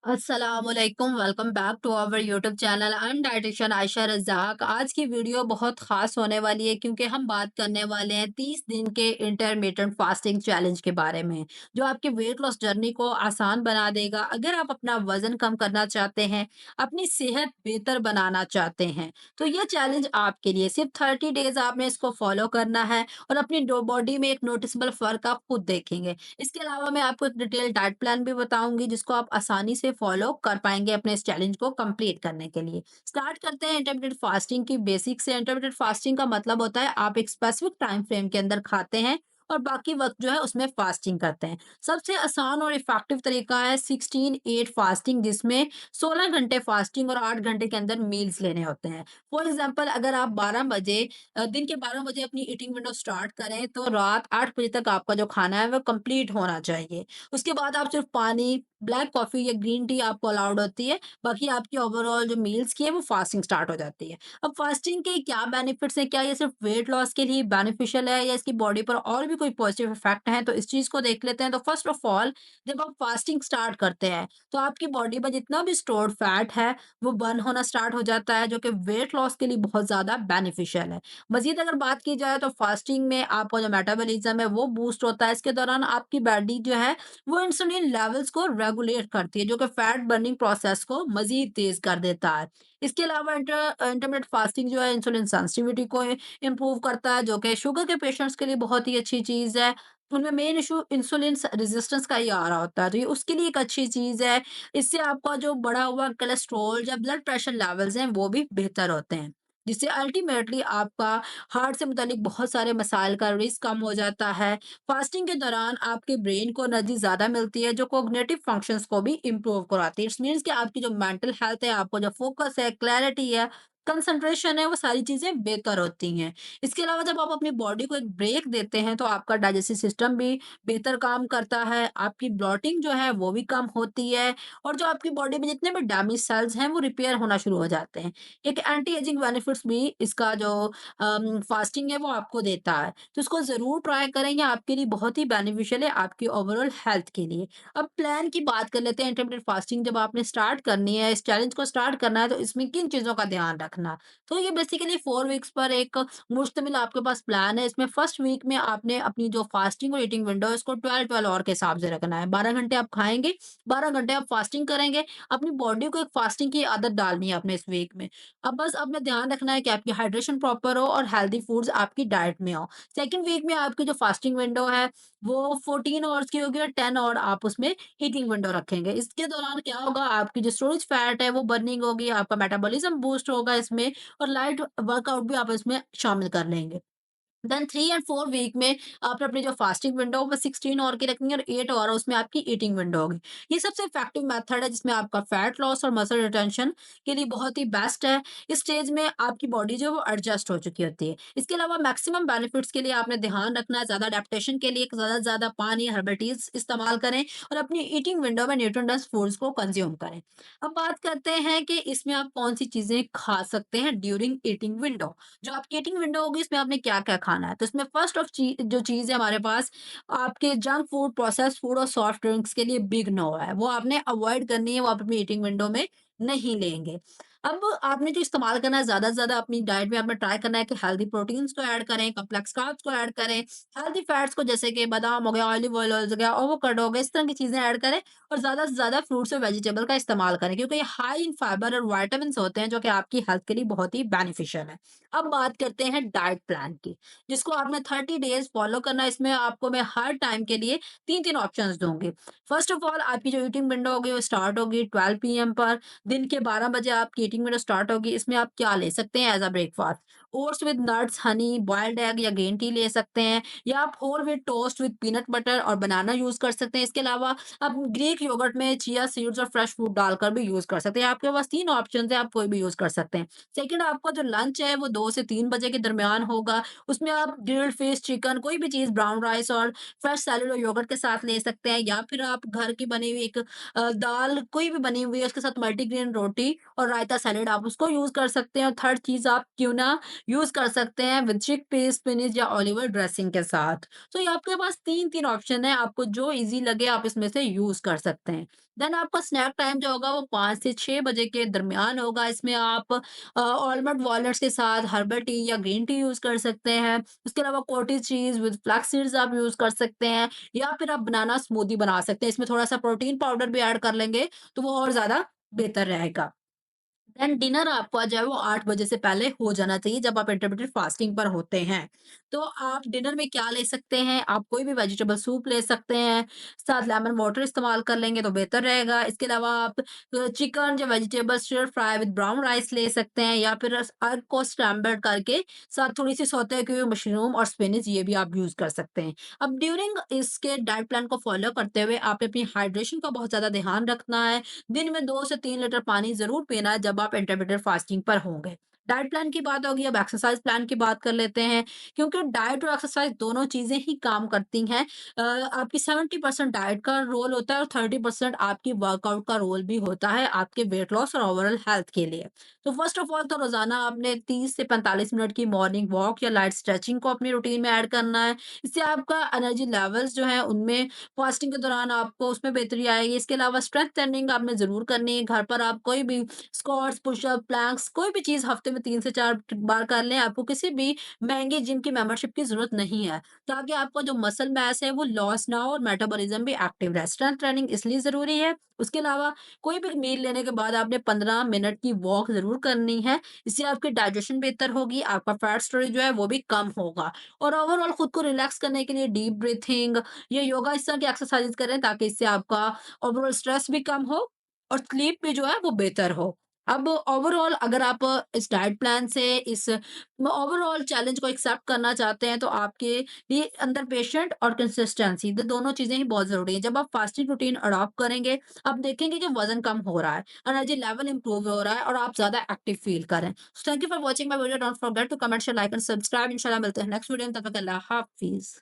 अस्सलामुअलैकुम welcome back to our YouTube channel. I am dietitian Ayesha Razzaq. आज की वीडियो बहुत ख़ास होने वाली है क्योंकि हम बात करने वाले हैं 30 दिन के इंटरमिटेंट फास्टिंग चैलेंज के बारे में, जो आपकी वेट लॉस जर्नी को आसान बना देगा। अगर आप अपना वज़न कम करना चाहते हैं, अपनी सेहत बेहतर बनाना चाहते हैं, तो ये चैलेंज आपके लिए। सिर्फ 30 डेज़ आपने इसको फ़ॉलो करना है और अपनी डो बॉडी में एक नोटिसेबल फ़र्क आप खुद देखेंगे। इसके अलावा मैं आपको एक डिटेल डाइट प्लान भी बताऊँगी जिसको आप आसानी से फॉलो कर पाएँगे अपने इस चैलेंज को कंप्लीट करने के लिए। स्टार्ट करते हैं इंटरमिटेंट फास्टिंग की बेसिक से। इंटरमिटेंट फास्टिंग का मतलब होता है आप एक स्पेसिफिक टाइम फ्रेम के अंदर खाते हैं और बाकी वक़्त जो है उसमें फास्टिंग करते हैं। सबसे आसान और इफ़ेक्टिव तरीका है 16-8 फास्टिंग, जिसमें 16 घंटे फास्टिंग और 8 घंटे के अंदर मील्स लेने होते हैं। फॉर एग्ज़ाम्पल अगर आप 12 बजे दिन के 12 बजे अपनी ईटिंग विंडो स्टार्ट करें तो रात 8 बजे तक आपका जो खाना है वो कंप्लीट होना चाहिए। उसके बाद आप सिर्फ पानी, ब्लैक कॉफ़ी या ग्रीन टी आपको अलाउड होती है। बाकी आपकी ओवरऑल जो मील्स की है वो फास्टिंग स्टार्ट हो जाती है। अब फास्टिंग के क्या बेनिफिट्स हैं? क्या ये सिर्फ वेट लॉस के लिए बेनिफिशियल है या इसकी बॉडी पर और भी कोई पॉजिटिव इफ़ेक्ट हैं? तो इस चीज़ को देख लेते हैं। तो फर्स्ट ऑफ ऑल, जब आप फास्टिंग स्टार्ट करते हैं तो आपकी बॉडी में जितना भी स्टोर्ड फैट है वो बर्न होना स्टार्ट हो जाता है, जो कि वेट लॉस के लिए बहुत ज़्यादा बेनिफिशियल है। मज़ीद अगर बात की जाए तो फास्टिंग में आपका जो मेटाबॉलिज़्म है वो बूस्ट होता है। इसके दौरान आपकी बॉडी जो है वो इंसुलिन लेवल्स को रेगुलेट करती है, जो कि फैट बर्निंग प्रोसेस को मज़ीद तेज़ कर देता है। इसके अलावा इंटरमिटेंट फास्टिंग जो है इंसुलिन सेंसिटिविटी को इम्प्रूव करता है, जो कि शुगर के पेशेंट्स के लिए बहुत ही अच्छी चीज़ है। उनमें मेन इश्यू इंसुलिन रेजिस्टेंस का ही आ रहा होता है, तो ये उसके लिए एक अच्छी चीज़ है। इससे आपका जो बढ़ा हुआ कोलेस्ट्रॉल या ब्लड प्रेशर लेवल्स हैं वो भी बेहतर होते हैं, जिससे अल्टीमेटली आपका हार्ट से मुतालिक बहुत सारे मसाइल का रिस्क कम हो जाता है। फास्टिंग के दौरान आपके ब्रेन को एनर्जी ज़्यादा मिलती है, जो कॉग्निटिव फंक्शंस को भी इम्प्रूव कराती है। इट्स मीन्स कि आपकी जो मेंटल हेल्थ है, आपको जो फोकस है, क्लैरिटी है, कंसंट्रेशन है, वो सारी चीज़ें बेहतर होती हैं। इसके अलावा जब आप अपनी बॉडी को एक ब्रेक देते हैं, तो आपका डाइजेस्टिव सिस्टम भी बेहतर काम करता है, आपकी ब्लॉटिंग जो है वो भी कम होती है और जो आपकी बॉडी में जितने भी डैमेज सेल्स हैं, वो रिपेयर होना शुरू हो जाते हैं। एक एंटी एजिंग बेनिफिट्स भी इसका जो फास्टिंग है वो आपको देता है। तो इसको ज़रूर ट्राई करें, ये आपके लिए बहुत ही बेनिफिशियल है आपकी ओवरऑल हेल्थ के लिए। अब प्लान की बात कर लेते हैं। इंटरमिटेंट फास्टिंग जब आपने स्टार्ट करनी है, इस चैलेंज को स्टार्ट करना है, तो इसमें किन चीज़ों का ध्यान रखना? तो ये बेसिकली 4 वीक्स पर एक मुश्तमिल आपके पास प्लान है। इसमें फर्स्ट वीक में आपने अपनी जो फास्टिंग और ईटिंग विंडो है इसको 12-12 आवर के हिसाब से रखना है। 12 घंटे आप खाएँगे, 12 घंटे आप फास्टिंग करेंगे। अपनी बॉडी को एक फास्टिंग की आदत डालनी है अपने इस वीक में। अब बस आपने ध्यान रखना है कि आपकी हाइड्रेशन प्रॉपर हो और हेल्दी फूड्स आपकी डाइट में हो। सेकंड वीक में आपकी जो फास्टिंग विंडो है वो 14 आवर्स की होगी और 10 आवर आप उसमें ईटिंग विंडो रखेंगे। इसके दौरान क्या होगा, आपकी जो स्टोरेज फैट है वो बर्निंग होगी, आपका मेटाबॉलिज्म बूस्ट होगा इसमें और लाइट वर्कआउट भी आप इसमें शामिल कर लेंगे। देन 3 एंड 4 वीक में आपने अपनी जो फास्टिंग विंडो वो 16 आवर की रखनी है और 8 आवर उसमें आपकी ईटिंग विंडो होगी। ये सबसे इफेक्टिव मेथड है जिसमें आपका फैट लॉस और मसल रिटेंशन के लिए बहुत ही बेस्ट है। इस स्टेज में आपकी बॉडी जो है वो एडजस्ट हो चुकी होती है। इसके अलावा मैक्सिमम बेनिफिट्स के लिए आपने ध्यान रखना है, ज़्यादा अडेप्टेशन के लिए ज़्यादा से ज़्यादा पानी, हर्बल टीज़ इस्तेमाल करें और अपनी ईटिंग विंडो में न्यूट्रिएंट डेंस फूड्स को कंज़्यूम करें। अब बात करते हैं कि इसमें आप कौन-सी चीज़ें खा सकते हैं ड्यूरिंग ईटिंग विंडो। जो आपकी ईटिंग विंडो होगी इसमें आपने क्या-क्या खाना है। तो इसमें फर्स्ट ऑफ जो चीज़ है हमारे पास, आपके जंक फूड, प्रोसेस्ड फूड और सॉफ्ट ड्रिंक्स के लिए बिग नो है। वो आपने अवॉइड करनी है, वो आप अपनी ईटिंग विंडो में नहीं लेंगे। अब आपने जो इस्तेमाल करना है ज़्यादा से ज़्यादा अपनी डाइट में आपने ट्राई करना है कि हेल्दी प्रोटीन्स को ऐड करें, कॉम्प्लेक्स कार्ब्स को ऐड करें, हेल्दी फैट्स को जैसे कि बादाम हो गया, ऑलिव ऑयल हो गया, एवोकाडो हो गया, इस तरह की चीज़ें ऐड करें और ज़्यादा से ज़्यादा फ्रूट्स और वेजिटेबल का इस्तेमाल करें, क्योंकि ये हाई इन फाइबर और विटामिन्स होते हैं जो कि आपकी हेल्थ के लिए बहुत ही बेनिफिशियल है। अब बात करते हैं डाइट प्लान की, जिसको आपने 30 डेज़ फॉलो करना है। इसमें आपको मैं हर टाइम के लिए 3-3 ऑप्शंस दूँगी। फर्स्ट ऑफ ऑल, आपकी जो ईटिंग विंडो होगी वो स्टार्ट होगी 12 पीएम पर। दिन के 12 बजे आपकी ईटिंग विंडो स्टार्ट होगी। इसमें आप क्या ले सकते हैं as a breakfast? Oats with nuts, honey, boiled egg या ग्रीन टी ले सकते हैं, या आप whole wheat toast with peanut butter और बनाना यूज़ कर सकते हैं। इसके अलावा आप ग्रीक योगर्ट में चिया सीड्स और फ्रेश फ्रूट डालकर भी यूज़ कर सकते हैं। आपके पास 3 ऑप्शंस हैं, आप कोई भी यूज़ कर सकते हैं। सेकंड, आपका जो लंच है वो 2 से 3 बजे के दरमियान होगा। उसमें आप ग्रिल्ड फिश, चिकन, कोई भी चीज़ ब्राउन राइस और फ्रेश सैलेड और योगर्ट के साथ ले सकते हैं, या फिर आप घर की बनी हुई एक दाल कोई भी बनी हुई है उसके साथ मल्टीग्रेन रोटी और रायता का सैलेड आप उसको यूज़ कर सकते हैं और थर्ड चीज़ आप ट्यूना यूज़ कर सकते हैं विद चिकपीस, स्पिनच या ऑलिव ऑयल ड्रेसिंग के साथ। तो ये आपके पास 3-3 ऑप्शन है, आपको जो ईज़ी लगे आप इसमें से यूज़ कर सकते हैं। देन आपका स्नैक टाइम जो होगा वो 5 से 6 बजे के दरमियान होगा। इसमें आप आलमंड वॉलनट्स के साथ हर्बल टी या ग्रीन टी यूज़ कर सकते हैं। उसके अलावा cottage cheese with flax seeds आप यूज़ कर सकते हैं या फिर आप बनाना स्मूदी बना सकते हैं। इसमें थोड़ा-सा प्रोटीन पाउडर भी ऐड कर लेंगे, तो वो और ज़्यादा बेहतर रहेगा। देन डिनर आपका जो है वो 8 बजे से पहले हो जाना चाहिए जब आप इंटरमिटेंट फास्टिंग पर होते हैं। तो आप डिनर में क्या ले सकते हैं? आप कोई भी वेजिटेबल सूप ले सकते हैं, साथ लेमन वाटर इस्तेमाल कर लेंगे तो बेहतर रहेगा। इसके अलावा आप चिकन या vegetable stir fry with brown rice ले सकते हैं या फिर एग को स्क्रैम्बल करके साथ थोड़ी-सी सौते की हुई मशरूम और स्पिनच ये भी आप यूज़ कर सकते हैं। अब ड्यूरिंग इसके डाइट प्लान को फॉलो करते हुए आपने अपनी हाइड्रेशन का बहुत ज़्यादा ध्यान रखना है। दिन में 2 से 3 लीटर पानी ज़रूर पीना है जब आप इंटरमिटेंट फास्टिंग पर होंगे। डाइट प्लान की बात होगी, अब एक्सरसाइज प्लान की बात कर लेते हैं, क्योंकि डाइट और एक्सरसाइज दोनों चीज़ें ही काम करती हैं। आपकी 70% डाइट का रोल होता है और 30% आपकी वर्कआउट का रोल भी होता है आपके वेट लॉस और ओवरऑल हेल्थ के लिए। तो फर्स्ट ऑफ ऑल तो रोज़ाना आपने 30 से 45 मिनट की मॉर्निंग वॉक या लाइट स्ट्रेचिंग को अपनी रूटीन में ऐड करना है। इससे आपका एनर्जी लेवल्स जो है उनमें फास्टिंग के दौरान आपको उसमें बेहतरी आएगी। इसके अलावा स्ट्रेंथ ट्रेनिंग आपने ज़रूर करनी है। घर पर आप कोई भी स्क्वाट्स, पुशअप, प्लैंक्स कोई भी चीज़ हफ्ते में 3 से 4 बार कर लें। आपको किसी भी महँगी जिम की मेंबरशिप की ज़रूरत नहीं है, ताकि आपका जो मसल मास है वो लॉस ना हो और मेटाबॉलिज़्म भी एक्टिव रहे। स्ट्रेंथ ट्रेनिंग इसलिए ज़रूरी है। उसके अलावा कोई भी मील लेने के बाद आपने 15 मिनट की वॉक ज़रूर करनी है। इससे आपकी डाइजेशन बेहतर होगी, आपका फैट स्टोरेज जो है वो भी कम होगा और ओवरऑल खुद को रिलैक्स करने के लिए डीप ब्रीथिंग ये योगा इस तरह की एक्सरसाइज करें ताकि इससे आपका ओवरऑल स्ट्रेस भी कम हो और स्लीप भी जो है वो बेहतर हो। अब ओवरऑल अगर आप इस डाइट प्लान से इस ओवरऑल चैलेंज को एक्सेप्ट करना चाहते हैं तो आपके लिए अंदर पेशेंट और कंसिस्टेंसी दोनों चीजें ही बहुत जरूरी है। जब आप फास्टिंग रूटीन अडॉप्ट करेंगे आप देखेंगे कि वजन कम हो रहा है, एनर्जी लेवल इंप्रूव हो रहा है और आप ज्यादा एक्टिव फील करें। Thank you for watching my video. Don't forget to comment share like and subscribe. इंशाल्लाह मिलते हैं नेक्स्ट वीडियो में। तब तक के लिए अल्लाह हाफिज।